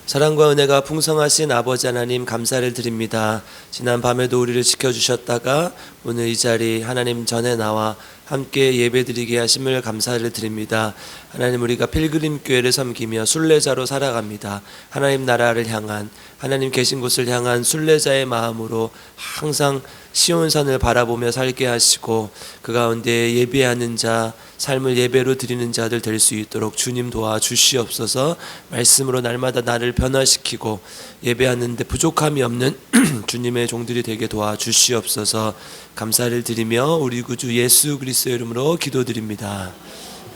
사랑과 은혜가 풍성하신 아버지 하나님 감사를 드립니다. 지난 밤에도 우리를 지켜주셨다가 오늘 이 자리 하나님 전에 나와 함께 예배드리게 하심을 감사를 드립니다. 하나님, 우리가 필그림 교회를 섬기며 순례자로 살아갑니다. 하나님 나라를 향한, 하나님 계신 곳을 향한 순례자의 마음으로 항상 시온산을 바라보며 살게 하시고 그 가운데 예배하는 자, 삶을 예배로 드리는 자들 될 수 있도록 주님 도와주시옵소서. 말씀으로 날마다 나를 변화시키고 예배하는 데 부족함이 없는 주님의 종들이 되게 도와주시옵소서. 감사를 드리며 우리 구주 예수 그리스도의 이름으로 기도드립니다.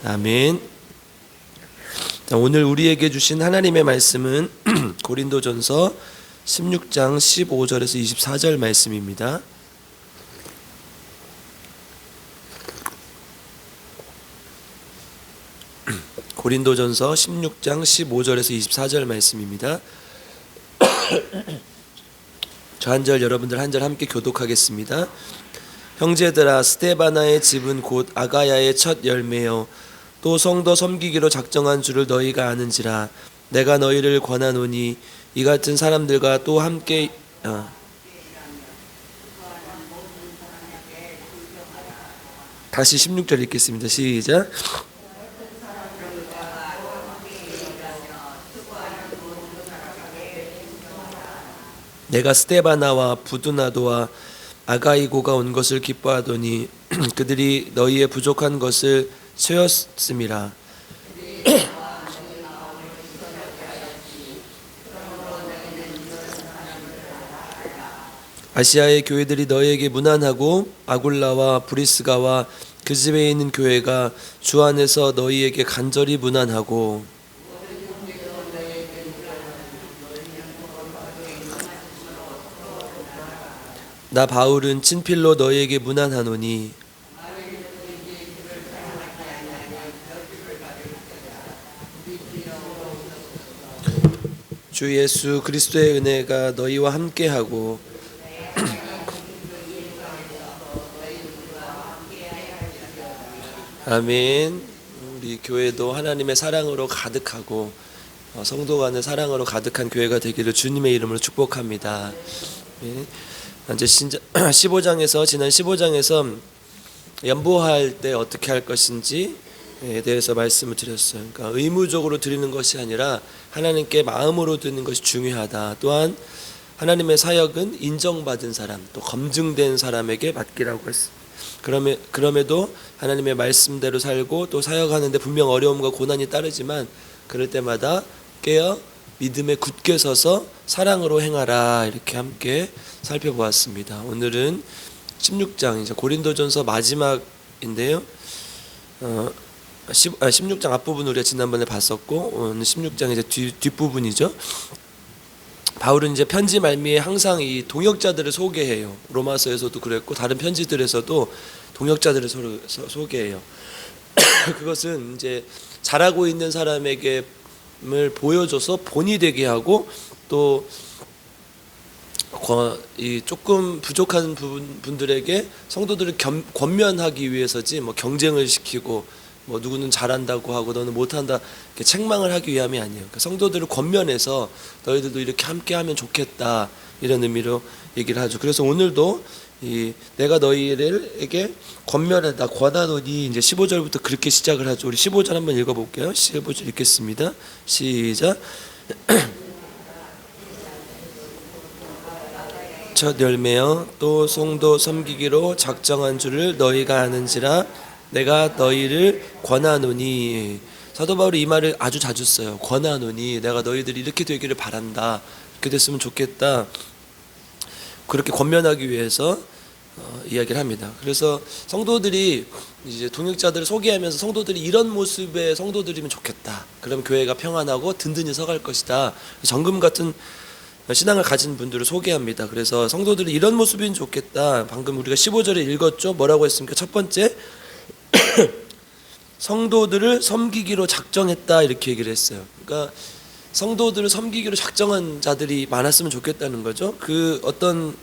아멘. 오늘 우리에게 주신 하나님의 말씀은 고린도전서 16장 15절에서 24절 말씀입니다. 고린도전서 16장 15절에서 24절 말씀입니다. 저 한 절, 여러분들 한 절 함께 교독하겠습니다. 형제들아, 스데바나의 집은 곧 아가야의 첫 열매요 또 성도 섬기기로 작정한 줄을 너희가 아는지라. 내가 너희를 권하노니 이 같은 사람들과 또 함께 다시 16절 읽겠습니다. 시작. 내가 스데바나와 부두나도와 아가이고가 온 것을 기뻐하더니 그들이 너희의 부족한 것을 채웠음이라. 아시아의 교회들이 너희에게 무난하고 아굴라와 브리스가와 그 집에 있는 교회가 주 안에서 너희에게 간절히 무난하고 나 바울은 친필로 너희에게 무난하노니 주 예수 그리스도의 은혜가 너희와 함께하고 아멘. 우리 교회도 하나님의 사랑으로 가득하고 성도 간의 사랑으로 가득한 교회가 되기를 주님의 이름으로 축복합니다. 네. 이제 15장에서 지난 15장에서 연보할 때 어떻게 할 것인지에 대해서 말씀을 드렸어요. 그러니까 의무적으로 드리는 것이 아니라 하나님께 마음으로 드리는 것이 중요하다. 또한 하나님의 사역은 인정받은 사람, 또 검증된 사람에게 맡기라고 했습니다. 그럼에도 하나님의 말씀대로 살고 또 사역하는데 분명 어려움과 고난이 따르지만 그럴 때마다 깨어 믿음에 굳게 서서 사랑으로 행하라, 이렇게 함께 살펴보았습니다. 오늘은 16장, 이제 고린도전서 마지막인데요. 16장 앞부분 우리가 지난번에 봤었고 오늘 16장 이제 뒷부분이죠. 바울은 이제 편지 말미에 항상 이 동역자들을 소개해요. 로마서에서도 그랬고 다른 편지들에서도 동역자들을 소개해요. 그것은 이제 잘하고 있는 사람에게 을 보여줘서 본이 되게 하고 또 이 조금 부족한 분들에게 성도들을 권면하기 위해서지 뭐 경쟁을 시키고 뭐 누구는 잘한다고 하고 너는 못한다 이렇게 책망을 하기 위함이 아니에요. 그러니까 성도들을 권면해서 너희들도 이렇게 함께하면 좋겠다, 이런 의미로 얘기를 하죠. 그래서 오늘도 내가 너희에게 권면하다, 권하노니 이제 15절부터 그렇게 시작을 하죠. 우리 15절 한번 읽어볼게요. 15절 읽겠습니다. 시작. 첫 열매여 또 성도 섬기기로 작정한 줄을 너희가 아는지라. 내가 너희를 권하노니. 사도 바울이 이 말을 아주 자주 써요. 권하노니, 내가 너희들이 이렇게 되기를 바란다, 이렇게 됐으면 좋겠다, 그렇게 권면하기 위해서 이야기를 합니다. 그래서 성도들이 이제 동역자들을 소개하면서 성도들이 이런 모습의 성도들이면 좋겠다, 그럼 교회가 평안하고 든든히 서갈 것이다, 정금 같은 신앙을 가진 분들을 소개합니다. 그래서 성도들이 이런 모습이면 좋겠다. 방금 우리가 15절에 읽었죠. 뭐라고 했습니까? 첫 번째, 성도들을 섬기기로 작정했다, 이렇게 얘기를 했어요. 그러니까 성도들을 섬기기로 작정한 자들이 많았으면 좋겠다는 거죠. 그 어떤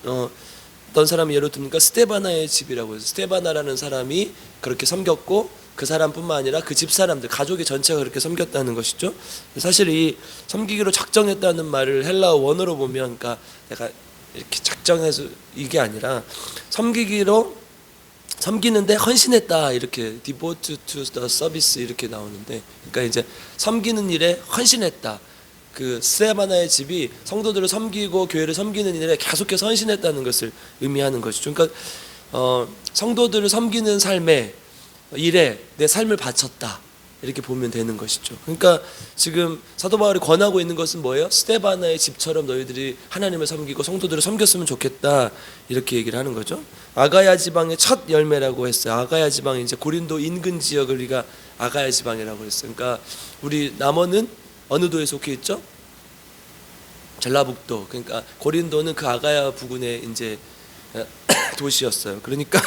어떤 사람이 예로 듭니까? 스데바나의 집이라고 해서 스데바나라는 사람이 그렇게 섬겼고 그 사람뿐만 아니라 그 집 사람들 가족의 전체가 그렇게 섬겼다는 것이죠. 사실 이 섬기기로 작정했다는 말을 헬라어 원어로 보면 그러니까 내가 이렇게 작정해서 이게 아니라 섬기는데 헌신했다 이렇게 devote to the service 이렇게 나오는데 그러니까 이제 섬기는 일에 헌신했다. 그 스데바나의 집이 성도들을 섬기고 교회를 섬기는 일에 계속해서 헌신했다는 것을 의미하는 것이죠. 그러니까 성도들을 섬기는 삶에 일에 내 삶을 바쳤다 이렇게 보면 되는 것이죠. 그러니까 지금 사도 바울이 권하고 있는 것은 뭐예요? 스데바나의 집처럼 너희들이 하나님을 섬기고 성도들을 섬겼으면 좋겠다 이렇게 얘기를 하는 거죠. 아가야 지방의 첫 열매라고 했어요. 아가야 지방이 이제 고린도 인근 지역을 우리가 아가야 지방이라고 했어요. 그러니까 우리 남원은 어느 도에 속해 있죠? 전라북도. 그러니까 고린도는 그 아가야 부근의 이제 도시였어요. 그러니까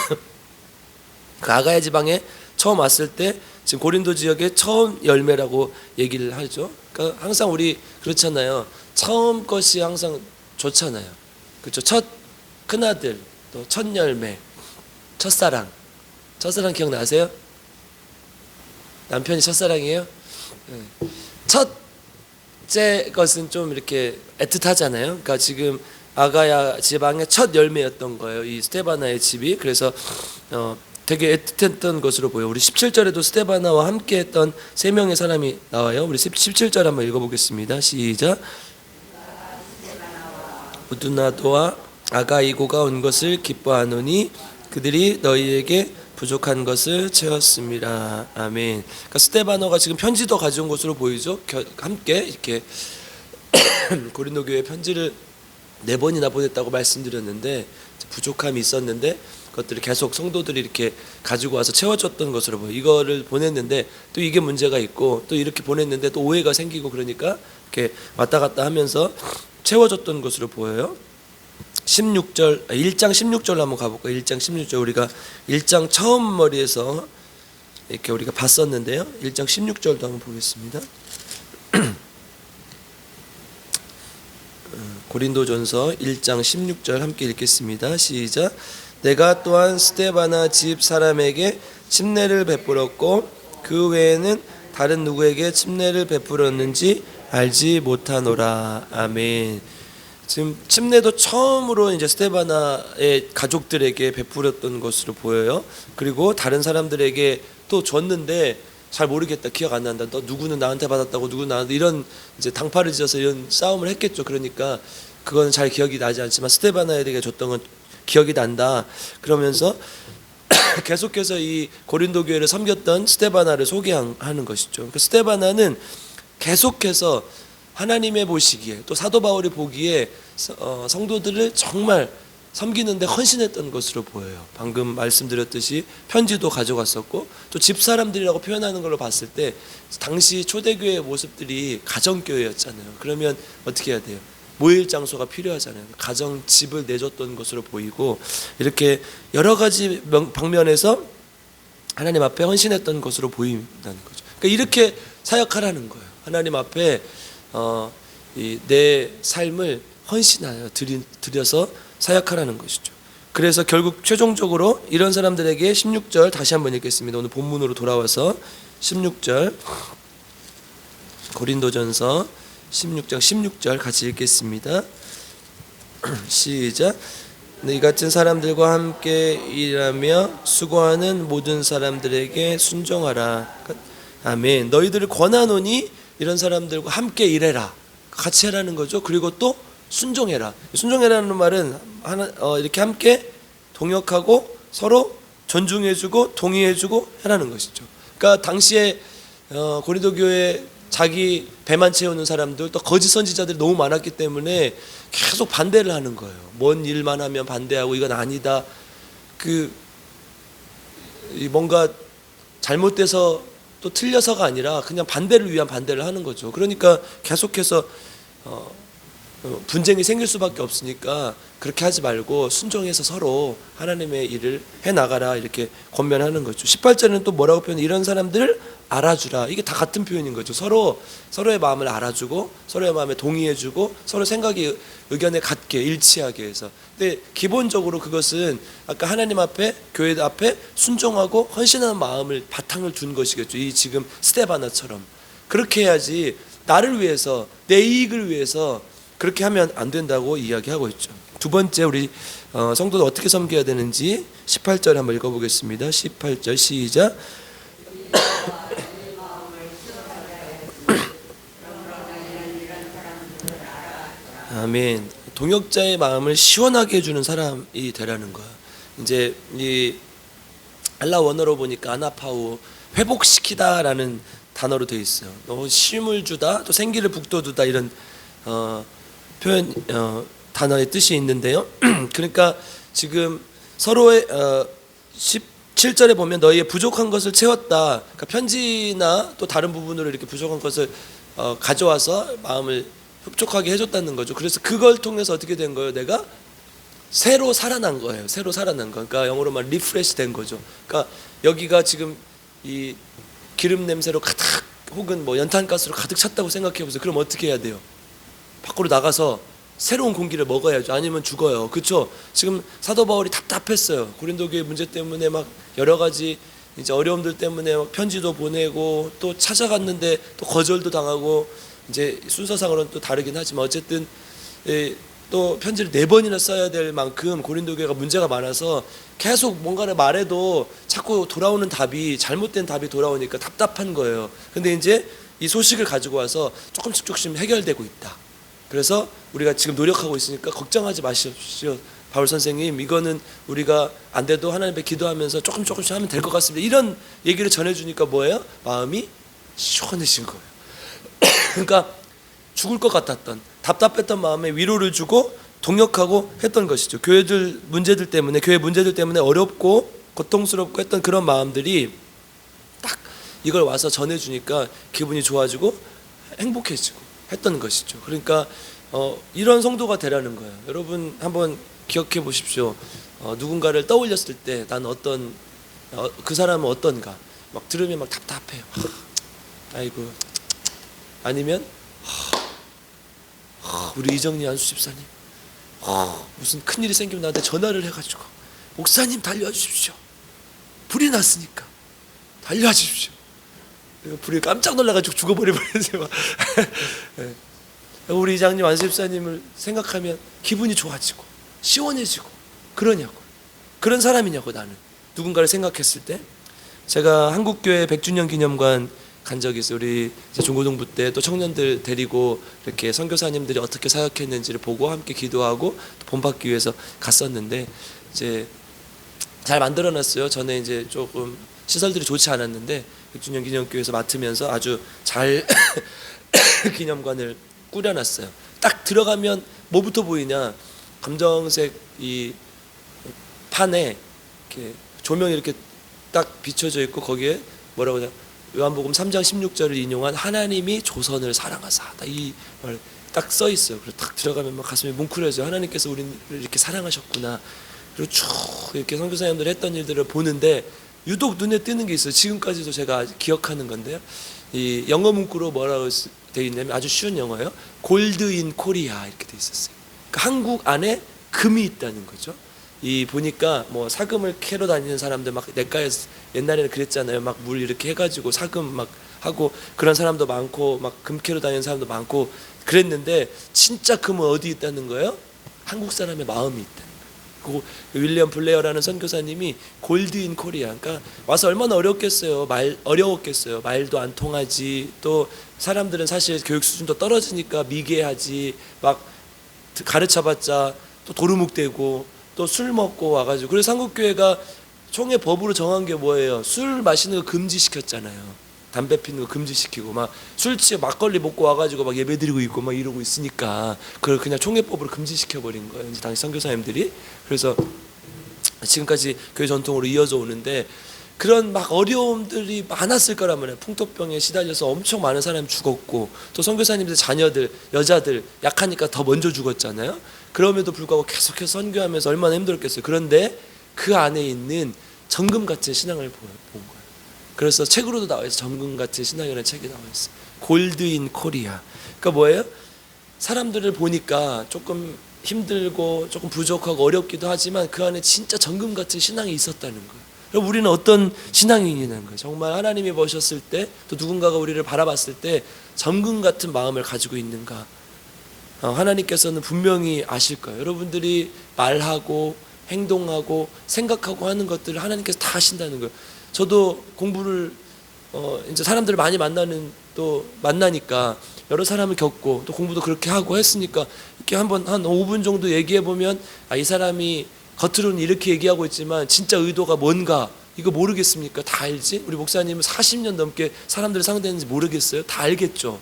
그 아가야 지방에 처음 왔을 때 지금 고린도 지역의 처음 열매라고 얘기를 하죠. 그러니까 항상 우리 그렇잖아요. 처음 것이 항상 좋잖아요. 그렇죠. 첫 큰아들, 또 첫 열매, 첫사랑. 첫사랑 기억나세요? 남편이 첫사랑이에요? 첫째 것은 좀 이렇게 애틋하잖아요. 그러니까 지금 아가야 지방의 첫 열매였던 거예요. 이 스데바나의 집이. 그래서 되게 애틋했던 것으로 보여요. 우리 17절에도 스데바나와 함께 했던 세 명의 사람이 나와요. 우리 17절 한번 읽어보겠습니다. 시작. 우두나도와 아가이고가 온 것을 기뻐하노니 그들이 너희에게 부족한 것을 채웠습니다. 아멘. 그러니까 스데바나가 지금 편지도 가져온 것으로 보이죠. 함께 이렇게 고린도 교회 편지를 4번이나 보냈다고 말씀드렸는데 부족함이 있었는데 그것들을 계속 성도들이 이렇게 가지고 와서 채워줬던 것으로 보여요. 이거를 보냈는데 또 이게 문제가 있고 또 이렇게 보냈는데 또 오해가 생기고 그러니까 이렇게 왔다 갔다 하면서 채워줬던 것으로 보여요. 1장 16절로 한번 가볼까요? 1장 16절 우리가 1장 처음 머리에서 이렇게 우리가 봤었는데요. 1장 16절도 한번 보겠습니다. 고린도전서 1장 16절 함께 읽겠습니다. 시작. 내가 또한 스데바나 집 사람에게 침례를 베풀었고 그 외에는 다른 누구에게 침례를 베풀었는지 알지 못하노라. 아멘. 지금 침례도 처음으로 이제 스데바나의 가족들에게 베풀었던 것으로 보여요. 그리고 다른 사람들에게 또 줬는데 잘 모르겠다, 기억 안 난다, 너 누구는 나한테 받았다고 누구는 나한테, 이런 이제 당파를 지어서 이런 싸움을 했겠죠. 그러니까 그건 잘 기억이 나지 않지만 스데바나에게 줬던 건 기억이 난다. 그러면서 계속해서 이 고린도 교회를 섬겼던 스데바나를 소개하는 것이죠. 그러니까 스데바나는 계속해서 하나님의 보시기에 또 사도 바울이 보기에 성도들을 정말 섬기는데 헌신했던 것으로 보여요. 방금 말씀드렸듯이 편지도 가져갔었고 또 집사람들이라고 표현하는 걸로 봤을 때 당시 초대교회의 모습들이 가정교회였잖아요. 그러면 어떻게 해야 돼요? 모일 장소가 필요하잖아요. 가정 집을 내줬던 것으로 보이고 이렇게 여러 가지 방면에서 하나님 앞에 헌신했던 것으로 보인다는 거죠. 그러니까 이렇게 사역하라는 거예요. 하나님 앞에 내 삶을 헌신하여 드려서 사역하라는 것이죠. 그래서 결국 최종적으로 이런 사람들에게 16절 다시 한번 읽겠습니다. 오늘 본문으로 돌아와서 16절 고린도전서 16장 16절 같이 읽겠습니다. 시작. 이 같은 사람들과 함께 일하며 수고하는 모든 사람들에게 순종하라. 아멘. 너희들을 권하노니 이런 사람들과 함께 일해라. 같이 하라는 거죠. 그리고 또 순종해라. 순종해라는 말은 이렇게 함께 동역하고 서로 존중해주고 동의해주고 하라는 것이죠. 그러니까 당시에 고린도 교회 자기 배만 채우는 사람들 또 거짓 선지자들이 너무 많았기 때문에 계속 반대를 하는 거예요. 뭔 일만 하면 반대하고 이건 아니다. 뭔가 잘못돼서 또 틀려서가 아니라 그냥 반대를 위한 반대를 하는 거죠. 그러니까 계속해서 분쟁이 생길 수밖에 없으니까 그렇게 하지 말고 순종해서 서로 하나님의 일을 해나가라 이렇게 권면하는 거죠. 18절에는 또 뭐라고 표현해? 이런 사람들을 알아주라. 이게 다 같은 표현인 거죠. 서로의 마음을 알아주고 서로의 마음에 동의해주고 서로 생각이 의견에 같게 일치하게 해서. 근데 기본적으로 그것은 아까 하나님 앞에 교회 앞에 순종하고 헌신하는 마음을 바탕을 둔 것이겠죠. 이 지금 스데바나처럼 그렇게 해야지. 나를 위해서 내 이익을 위해서 그렇게 하면 안 된다고 이야기하고 있죠. 두 번째 우리 성도들 어떻게 섬겨야 되는지 18절 한번 읽어보겠습니다. 18절 시작. 아멘. 동역자의 마음을 시원하게 해주는 사람이 되라는 거야. 이제 이 알라 원어로 보니까 아나파우 회복시키다라는 단어로 되어 있어요. 쉼을 주다, 또 생기를 북돋우다 이런 표현 단어의 뜻이 있는데요. 그러니까 지금 서로의 17절에 보면 너희의 부족한 것을 채웠다. 그러니까 편지나 또 다른 부분으로 이렇게 부족한 것을 가져와서 마음을 흡족하게 해줬다는 거죠. 그래서 그걸 통해서 어떻게 된 거예요? 내가 새로 살아난 거예요. 새로 살아난 거. 그러니까 영어로 말 리프레시 된 거죠. 그러니까 여기가 지금 이 기름 냄새로 가득 혹은 뭐 연탄가스로 가득 찼다고 생각해 보세요. 그럼 어떻게 해야 돼요? 밖으로 나가서 새로운 공기를 먹어야죠. 아니면 죽어요. 그렇죠? 지금 사도 바울이 답답했어요. 고린도 교회 문제 때문에 막 여러 가지 이제 어려움들 때문에 막 편지도 보내고 또 찾아갔는데 또 거절도 당하고 이제 순서상으로는 또 다르긴 하지만 어쨌든 또 편지를 4번이나 써야 될 만큼 고린도 교회가 문제가 많아서 계속 뭔가를 말해도 자꾸 돌아오는 답이 잘못된 답이 돌아오니까 답답한 거예요. 근데 이제 이 소식을 가지고 와서 조금씩 해결되고 있다. 그래서 우리가 지금 노력하고 있으니까 걱정하지 마십시오. 바울 선생님, 이거는 우리가 안 돼도 하나님 앞에 기도하면서 조금씩 하면 될 것 같습니다. 이런 얘기를 전해주니까 뭐예요? 마음이 시원해진 거예요. 그러니까 죽을 것 같았던 답답했던 마음에 위로를 주고 동역하고 했던 것이죠. 교회 문제들 때문에 어렵고 고통스럽고 했던 그런 마음들이 딱 이걸 와서 전해주니까 기분이 좋아지고 행복해지고 했던 것이죠. 그러니까 이런 성도가 되라는 거예요. 여러분 한번 기억해 보십시오. 누군가를 떠올렸을 때 난 그 사람은 어떤가 막 들으면 막 답답해요. 아이고. 아니면 우리 이정리 안수 집사님 무슨 큰일이 생기면 나한테 전화를 해가지고 목사님 달려와 주십시오. 불이 났으니까 달려와 주십시오. 불이 깜짝 놀라가지고 죽어버리면서 우리 이장님 안수 집사님을 생각하면 기분이 좋아지고 시원해지고 그러냐고. 그런 사람이냐고. 나는 누군가를 생각했을 때 제가 한국교회 100주년 기념관 간 적이 있어요. 우리 중고등부 때 또 청년들 데리고 이렇게 선교사님들이 어떻게 사역했는지를 보고 함께 기도하고 본받기 위해서 갔었는데 이제 잘 만들어놨어요. 전에 이제 조금 시설들이 좋지 않았는데 100주년 기념교회에서 맡으면서 아주 잘 기념관을 꾸려놨어요. 딱 들어가면 뭐부터 보이냐? 검정색 이 판에 이렇게 조명이 이렇게 딱 비춰져 있고 거기에 뭐라고 하냐? 요한복음 3장 16절을 인용한 하나님이 조선을 사랑하사다 이 말 딱 써 있어요. 그래서 딱 들어가면 막 가슴이 뭉클해져요. 하나님께서 우리를 이렇게 사랑하셨구나. 그리고 쭉 이렇게 선교사님들 했던 일들을 보는데 유독 눈에 띄는 게 있어요. 지금까지도 제가 기억하는 건데요. 이 영어 문구로 뭐라고 돼 있냐면 아주 쉬운 영어예요. 골드 인 코리아 이렇게 돼 있었어요. 그러니까 한국 안에 금이 있다는 거죠. 이 보니까 뭐 사금을 캐러 다니는 사람들 막 냇가에 옛날에는 그랬잖아요. 막 물 이렇게 해가지고 사금 막 하고 그런 사람도 많고 막 금 캐러 다니는 사람도 많고 그랬는데 진짜 금은 어디 있다는 거예요? 한국 사람의 마음이 있다는 거예요. 그 윌리엄 블레어라는 선교사님이 골드 인 코리아. 그러니까 와서 얼마나 어려웠겠어요. 말도 안 통하지. 또 사람들은 사실 교육 수준도 떨어지니까 미개하지. 막 가르쳐봤자 또 도루묵대고. 또 술 먹고 와가지고. 그래서 한국교회가 총회 법으로 정한 게 뭐예요? 술 마시는 거 금지시켰잖아요. 담배 피는 거 금지시키고 막 술 취해 막걸리 먹고 와가지고 막 예배드리고 있고 막 이러고 있으니까 그걸 그냥 총회법으로 금지시켜버린 거예요. 당시 선교사님들이. 그래서 지금까지 교회 전통으로 이어져 오는데 그런 막 어려움들이 많았을 거란 말이에요. 풍토병에 시달려서 엄청 많은 사람이 죽었고, 또 선교사님들 자녀들, 여자들 약하니까 더 먼저 죽었잖아요. 그럼에도 불구하고 계속해서 선교하면서 얼마나 힘들었겠어요. 그런데 그 안에 있는 정금 같은 신앙을 본 거예요. 그래서 책으로도 나와 있어요. 정금 같은 신앙이라는 책이 나와 있어요. 골드 인 코리아. 그러니까 뭐예요? 사람들을 보니까 조금 힘들고 조금 부족하고 어렵기도 하지만 그 안에 진짜 정금 같은 신앙이 있었다는 거예요. 그럼 우리는 어떤 신앙인이냐는 거예요. 정말 하나님이 보셨을 때, 또 누군가가 우리를 바라봤을 때 정금 같은 마음을 가지고 있는가. 하나님께서는 분명히 아실 거예요. 여러분들이 말하고 행동하고 생각하고 하는 것들을 하나님께서 다 아신다는 거예요. 저도 공부를 이제 사람들을 많이 만나니까 여러 사람을 겪고 또 공부도 그렇게 하고 했으니까 이렇게 한 5분 정도 얘기해 보면 이 사람이 겉으로는 이렇게 얘기하고 있지만 진짜 의도가 뭔가 이거 모르겠습니까? 다 알지? 우리 목사님은 40년 넘게 사람들을 상대했는지 모르겠어요? 다 알겠죠.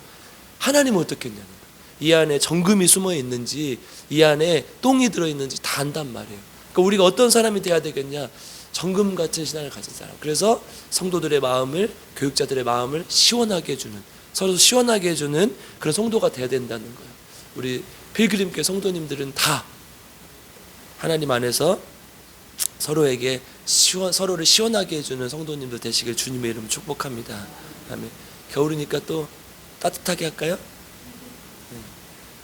하나님은 어떻겠냐는 거예요. 이 안에 정금이 숨어 있는지 이 안에 똥이 들어 있는지 다 안단 말이에요. 그러니까 우리가 어떤 사람이 돼야 되겠냐? 정금 같은 신앙을 가진 사람. 그래서 성도들의 마음을, 교육자들의 마음을 시원하게 해주는, 서로 시원하게 해주는 그런 성도가 돼야 된다는 거예요. 우리 필그림교회 성도님들은 다 하나님 안에서 서로에게 서로를 시원하게 해주는 성도님들 되시길 주님의 이름으로 축복합니다. 아멘. 겨울이니까 또 따뜻하게 할까요?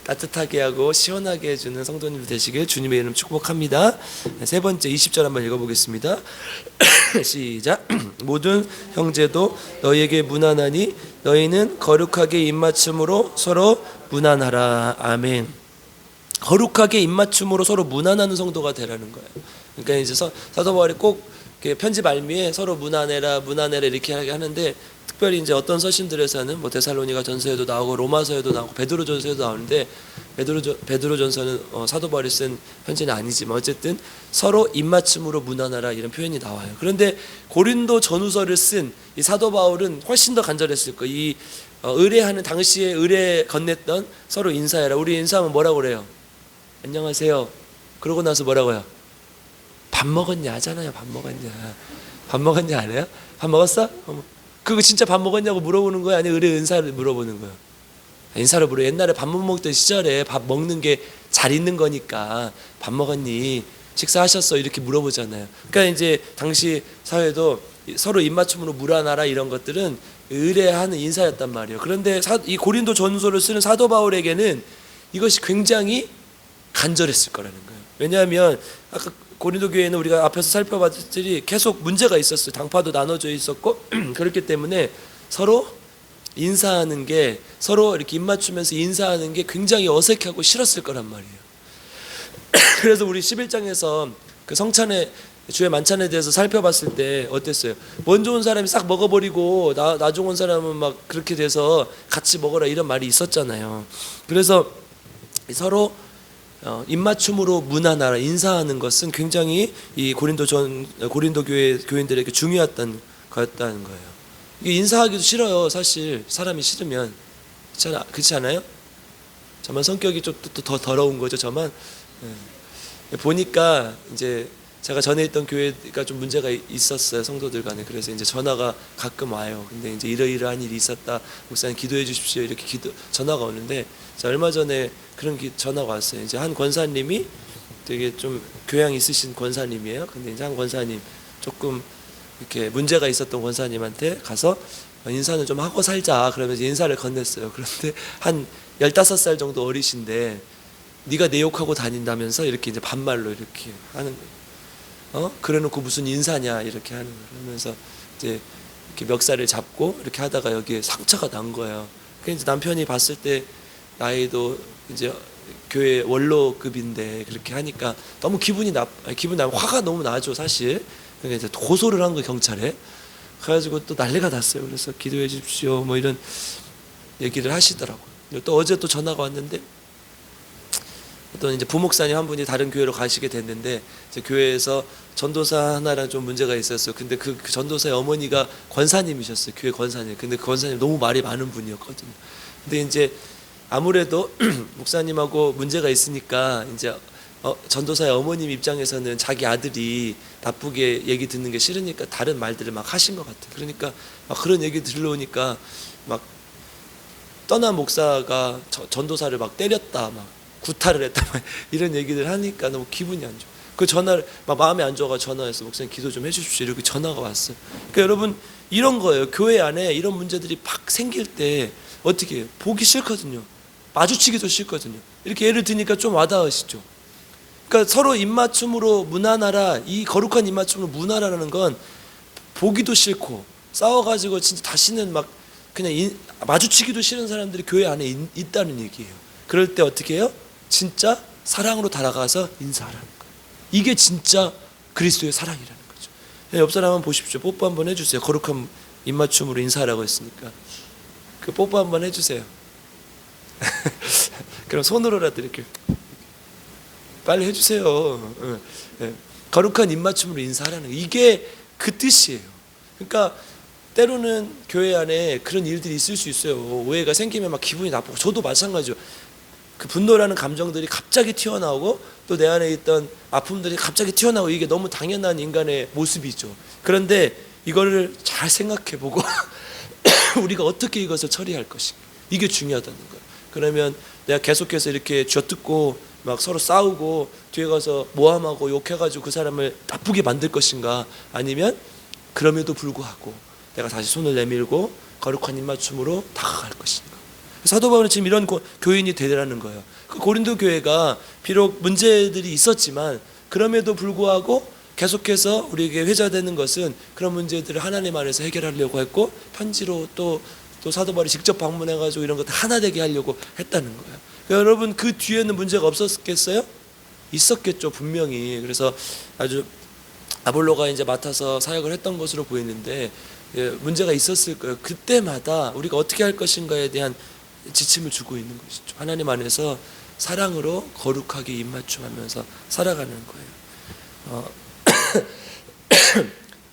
따뜻하게 하고 시원하게 해주는 성도님들 되시길 주님의 이름 축복합니다. 세 번째 20절 한번 읽어보겠습니다. 시작. 모든 형제도 너희에게 문안하니 너희는 거룩하게 입맞춤으로 서로 문안하라. 아멘. 거룩하게 입맞춤으로 서로 문안하는 성도가 되라는 거예요. 그러니까 이제 사도 바울이 꼭 편지 말미에 서로 문안해라 이렇게 하는데, 특별히 이제 어떤 서신들에서는 뭐 데살로니가 전서에도 나오고 로마서에도 나오고 베드로 전서에도 나오는데, 베드로 전서는 사도 바울이 쓴 편지는 아니지만 어쨌든 서로 입맞춤으로 문안하라 이런 표현이 나와요. 그런데 고린도 전후서를 쓴 이 사도 바울은 훨씬 더 간절했을 거예요. 이 의뢰하는 당시에 의뢰 건넸던 서로 인사해라. 우리 인사하면 뭐라고 그래요? 안녕하세요. 그러고 나서 뭐라고요? 밥 먹었냐 하잖아요. 밥 먹었냐 안 해요? 밥 먹었어? 그거 진짜 밥 먹었냐고 물어보는 거야? 아니면 의뢰 인사를 물어보는 거야? 인사를 물어. 옛날에 밥 못 먹던 시절에 밥 먹는 게 잘 있는 거니까 밥 먹었니? 식사하셨어? 이렇게 물어보잖아요. 그러니까 이제 당시 사회도 서로 입맞춤으로 물어나라 이런 것들은 의뢰하는 인사였단 말이에요. 그런데 이 고린도 전서를 쓰는 사도 바울에게는 이것이 굉장히 간절했을 거라는 거예요. 왜냐하면 아까 고린도 교회는 우리가 앞에서 살펴봤듯이 계속 문제가 있었어요. 당파도 나눠져 있었고 그렇기 때문에 서로 인사하는 게, 서로 이렇게 입맞추면서 인사하는 게 굉장히 어색하고 싫었을 거란 말이에요. 그래서 우리 11장에서 그 성찬의 주의 만찬에 대해서 살펴봤을 때 어땠어요? 먼저 온 사람이 싹 먹어버리고 나중 온 사람은 막 그렇게 돼서 같이 먹어라 이런 말이 있었잖아요. 그래서 서로 입맞춤으로 문안하라, 인사하는 것은 굉장히 이 고린도 교회 교인들에게 중요했던 거였다는 거예요. 이게 인사하기도 싫어요. 사실 사람이 싫으면. 그렇지 않아요? 저만 성격이 좀 더 더러운 거죠. 저만. 보니까 이제 제가 전에 있던 교회가 좀 문제가 있었어요. 성도들 간에. 그래서 이제 전화가 가끔 와요. 근데 이제 이러이러한 일이 있었다. 목사님 기도해 주십시오. 이렇게 전화가 오는데, 얼마 전에 그런 전화가 왔어요. 이제 한 권사님이 되게 좀 교양 있으신 권사님이에요. 근데 이제 한 권사님 조금 이렇게 문제가 있었던 권사님한테 가서 인사는 좀 하고 살자 그러면서 인사를 건넸어요. 그런데 한 15살 정도 어리신데 네가 내 욕하고 다닌다면서 이렇게 이제 반말로 이렇게 하는 거예요. 그래놓고 무슨 인사냐 이렇게 하는 거예요. 그러면서 이제 이렇게 멱살을 잡고 이렇게 하다가 여기에 상처가 난 거예요. 그래서 이제 남편이 봤을 때 나이도 이제 교회 원로급인데 그렇게 하니까 너무 기분 나면 화가 너무 나죠 사실. 그러니까 이제 고소를 한 거예요 경찰에. 그래가지고 또 난리가 났어요. 그래서 기도해 주십시오 뭐 이런 얘기를 하시더라고요. 또 어제 또 전화가 왔는데 어떤 이제 부목사님 한 분이 다른 교회로 가시게 됐는데 이제 교회에서 전도사 하나랑 좀 문제가 있었어요. 근데 그 전도사의 어머니가 권사님이셨어요. 교회 권사님. 근데 그 권사님 너무 말이 많은 분이었거든요. 근데 이제 아무래도 목사님하고 문제가 있으니까 이제 전도사의 어머님 입장에서는 자기 아들이 나쁘게 얘기 듣는 게 싫으니까 다른 말들을 막 하신 것 같아요. 그러니까 막 그런 얘기 들려오니까 막 떠난 목사가 전도사를 막 때렸다, 막 구타를 했다, 막 이런 얘기들 하니까 너무 기분이 안 좋아. 그 전화를 막 마음이 안 좋아가 전화해서 목사님 기도 좀 해주십시오 이렇게 전화가 왔어요. 그러니까 여러분 이런 거예요. 교회 안에 이런 문제들이 팍 생길 때 어떻게 해요? 보기 싫거든요. 마주치기도 싫거든요. 이렇게 예를 드니까 좀 와닿으시죠? 그러니까 서로 입맞춤으로 무난하라, 이 거룩한 입맞춤으로 무난하라는 건 보기도 싫고 싸워가지고 진짜 다시는 막 그냥 마주치기도 싫은 사람들이 교회 안에 있다는 얘기예요. 그럴 때 어떻게 해요? 진짜 사랑으로 다가가서 인사하라는 거예요. 이게 진짜 그리스도의 사랑이라는 거죠. 옆 사람 한번 보십시오. 뽀뽀 한번 해주세요. 거룩한 입맞춤으로 인사하라고 했으니까 그 뽀뽀 한번 해주세요. 그럼 손으로라도 이렇게 빨리 해주세요. 거룩한 입맞춤으로 인사하라는 거. 이게 그 뜻이에요. 그러니까 때로는 교회 안에 그런 일들이 있을 수 있어요. 오해가 생기면 막 기분이 나쁘고, 저도 마찬가지죠. 그 분노라는 감정들이 갑자기 튀어나오고 또 내 안에 있던 아픔들이 갑자기 튀어나오고, 이게 너무 당연한 인간의 모습이죠. 그런데 이거를 잘 생각해보고 우리가 어떻게 이것을 처리할 것인가, 이게 중요하다는 거예요. 그러면 내가 계속해서 이렇게 쥐어뜯고 막 서로 싸우고 뒤에 가서 모함하고 욕해가지고 그 사람을 나쁘게 만들 것인가, 아니면 그럼에도 불구하고 내가 다시 손을 내밀고 거룩한 입맞춤으로 다가갈 것인가. 사도 바울은 지금 이런 교인이 되라는 거예요. 그 고린도 교회가 비록 문제들이 있었지만 그럼에도 불구하고 계속해서 우리에게 회자되는 것은 그런 문제들을 하나님 안에서 해결하려고 했고, 편지로 또 사도 바울이 직접 방문해가지고 이런 것들 하나 되게 하려고 했다는 거예요. 그러니까 여러분 그 뒤에는 문제가 없었겠어요? 있었겠죠, 분명히. 그래서 아주 아볼로가 이제 맡아서 사역을 했던 것으로 보이는데 문제가 있었을 거예요. 그때마다 우리가 어떻게 할 것인가에 대한 지침을 주고 있는 것이죠. 하나님 안에서 사랑으로 거룩하게 입맞춤하면서 살아가는 거예요.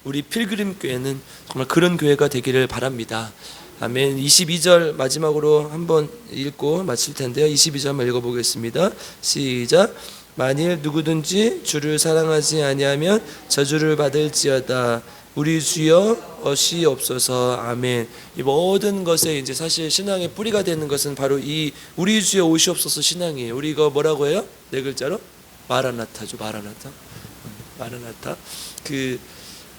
우리 필그림 교회는 정말 그런 교회가 되기를 바랍니다. 아멘. 22절 마지막으로 한번 읽고 마칠 텐데요. 22절만 읽어보겠습니다. 시작. 만일 누구든지 주를 사랑하지 아니하면 저주를 받을지어다. 우리 주여 어시옵소서. 아멘. 이 모든 것에 이제 사실 신앙의 뿌리가 되는 것은 바로 이 우리 주여 오시옵소서 신앙이에요. 우리 이거 뭐라고 해요? 네 글자로 마라나타죠. 마라나타. 그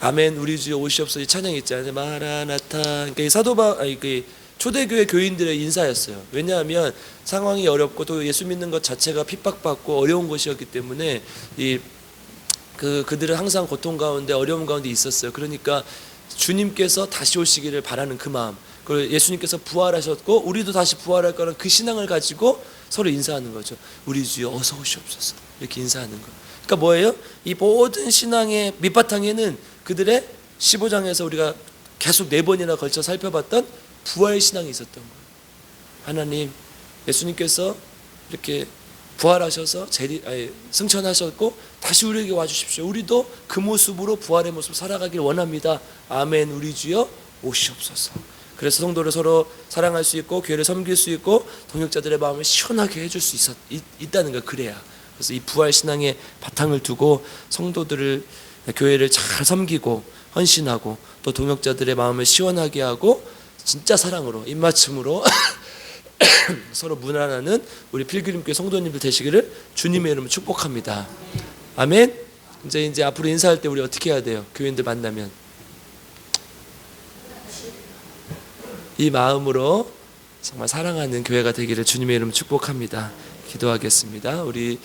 아멘 우리 주여 오시옵소서 이 찬양 있잖아요. 마라나타. 그러니까 그 초대교회 교인들의 인사였어요. 왜냐하면 상황이 어렵고 또 예수 믿는 것 자체가 핍박받고 어려운 것이었기 때문에 그들은 항상 고통 가운데 어려움 가운데 있었어요. 그러니까 주님께서 다시 오시기를 바라는 그 마음, 그리고 예수님께서 부활하셨고 우리도 다시 부활할 거라는 그 신앙을 가지고 서로 인사하는 거죠. 우리 주여 어서 오시옵소서 이렇게 인사하는 거. 그러니까 뭐예요? 이 모든 신앙의 밑바탕에는 그들의 15장에서 우리가 계속 4번이나 걸쳐 살펴봤던 부활 신앙이 있었던 거예요. 하나님, 예수님께서 이렇게 부활하셔서 승천하셨고 다시 우리에게 와주십시오. 우리도 그 모습으로 부활의 모습 살아가길 원합니다. 아멘. 우리 주여 오시옵소서. 그래서 성도를 서로 사랑할 수 있고 교회를 섬길 수 있고 동역자들의 마음을 시원하게 해줄 수 있다는 거예요. 그래야. 그래서 이 부활 신앙의 바탕을 두고 성도들을 교회를 잘 섬기고 헌신하고 또 동역자들의 마음을 시원하게 하고 진짜 사랑으로 입맞춤으로 서로 무난하는 우리 필그림교회 성도님들 되시기를 주님의 이름으로 축복합니다. 아멘. 이제 앞으로 인사할 때 우리 어떻게 해야 돼요? 교인들 만나면 이 마음으로 정말 사랑하는 교회가 되기를 주님의 이름으로 축복합니다. 기도하겠습니다. 우리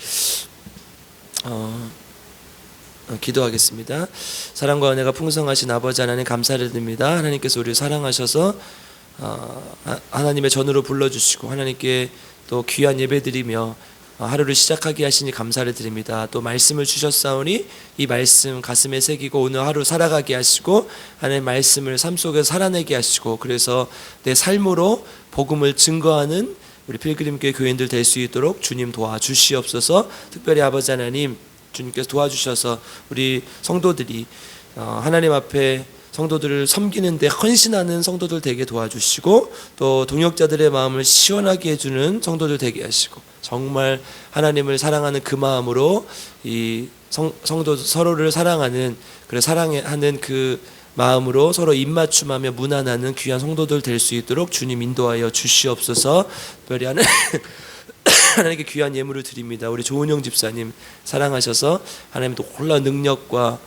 기도하겠습니다. 사랑과 은혜가 풍성하신 아버지 하나님 감사를 드립니다. 하나님께서 우리를 사랑하셔서 하나님의 전으로 불러주시고 하나님께 또 귀한 예배드리며 하루를 시작하게 하시니 감사를 드립니다. 또 말씀을 주셨사오니 이 말씀 가슴에 새기고 오늘 하루 살아가게 하시고 하나님의 말씀을 삶 속에서 살아내게 하시고 그래서 내 삶으로 복음을 증거하는 우리 필그림교회 교인들 될 수 있도록 주님 도와주시옵소서. 특별히 아버지 하나님 주님께서 도와주셔서 우리 성도들이 하나님 앞에 성도들을 섬기는 데 헌신하는 성도들 되게 도와주시고 또 동역자들의 마음을 시원하게 해주는 성도들 되게 하시고 정말 하나님을 사랑하는 그 마음으로 이 성도 서로를 사랑하는 사랑하는 그 마음으로 서로 입맞춤하며 문안하는 귀한 성도들 될 수 있도록 주님 인도하여 주시옵소서. 특별히 하나님께 귀한 예물을 드립니다. 우리 조은영 집사님 사랑하셔서 하나님 또 놀라운 능력과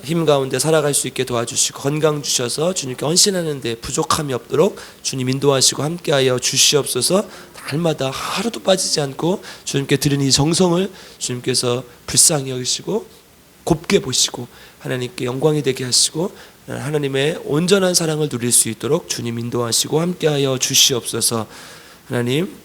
힘 가운데 살아갈 수 있게 도와주시고 건강 주셔서 주님께 헌신하는 데 부족함이 없도록 주님 인도하시고 함께하여 주시옵소서. 날마다 하루도 빠지지 않고 주님께 드리는 이 정성을 주님께서 불쌍히 여기시고 곱게 보시고 하나님께 영광이 되게 하시고 하나님의 온전한 사랑을 누릴 수 있도록 주님 인도하시고 함께하여 주시옵소서. 하나님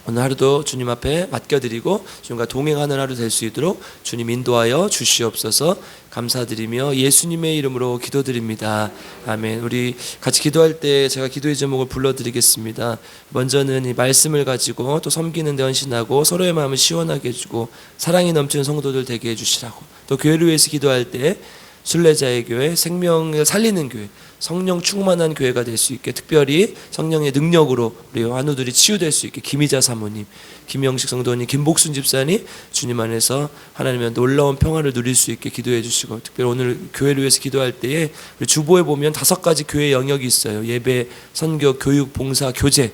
오늘 하루도 주님 앞에 맡겨드리고 주님과 동행하는 하루 될 수 있도록 주님 인도하여 주시옵소서. 감사드리며 예수님의 이름으로 기도드립니다. 아멘. 우리 같이 기도할 때 제가 기도의 제목을 불러드리겠습니다. 먼저는 이 말씀을 가지고 또 섬기는 데 헌신하고 서로의 마음을 시원하게 해주고 사랑이 넘치는 성도들 되게 해주시라고, 또 교회를 위해서 기도할 때 순례자의 교회, 생명을 살리는 교회, 성령 충만한 교회가 될 수 있게, 특별히 성령의 능력으로 우리 환우들이 치유될 수 있게 김희자 사모님, 김영식 성도님, 김복순 집사님 주님 안에서 하나님의 놀라운 평화를 누릴 수 있게 기도해 주시고, 특별히 오늘 교회를 위해서 기도할 때에 우리 주보에 보면 5가지 교회 영역이 있어요. 예배, 선교, 교육, 봉사, 교제,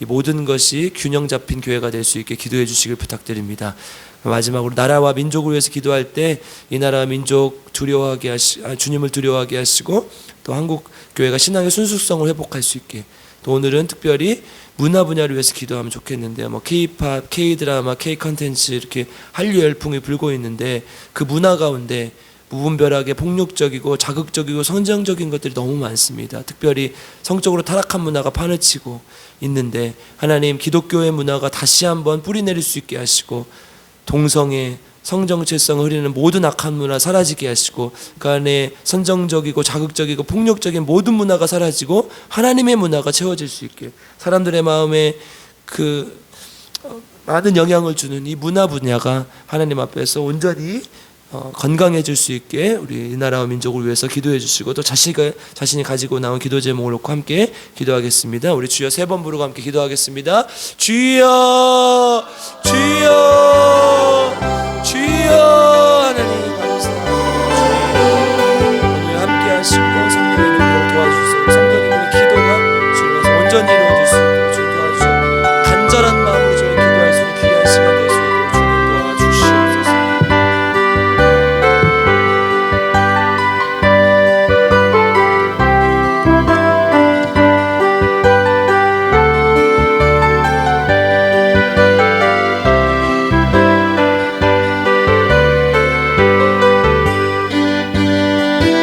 이 모든 것이 균형 잡힌 교회가 될 수 있게 기도해 주시길 부탁드립니다. 마지막으로 나라와 민족을 위해서 기도할 때 이 나라와 민족 두려워하게 주님을 두려워하게 하시고, 또 한국 교회가 신앙의 순수성을 회복할 수 있게, 또 오늘은 특별히 문화 분야를 위해서 기도하면 좋겠는데요. 뭐 K-팝, K-드라마, K-컨텐츠 이렇게 한류 열풍이 불고 있는데 그 문화 가운데 무분별하게 폭력적이고 자극적이고 선정적인 것들이 너무 많습니다. 특별히 성적으로 타락한 문화가 판을 치고 있는데 하나님 기독교의 문화가 다시 한번 뿌리내릴 수 있게 하시고, 동성애, 성정체성을 흐리는 모든 악한 문화 사라지게 하시고, 그 안에 선정적이고 자극적이고 폭력적인 모든 문화가 사라지고 하나님의 문화가 채워질 수 있게, 사람들의 마음에 그 많은 영향을 주는 이 문화 분야가 하나님 앞에서 온전히 건강해질 수 있게 우리 이 나라와 민족을 위해서 기도해 주시고, 또 자신이 가지고 나온 기도 제목을 놓고 함께 기도하겠습니다. 우리 주여 3번 부르고 함께 기도하겠습니다. 주여 주여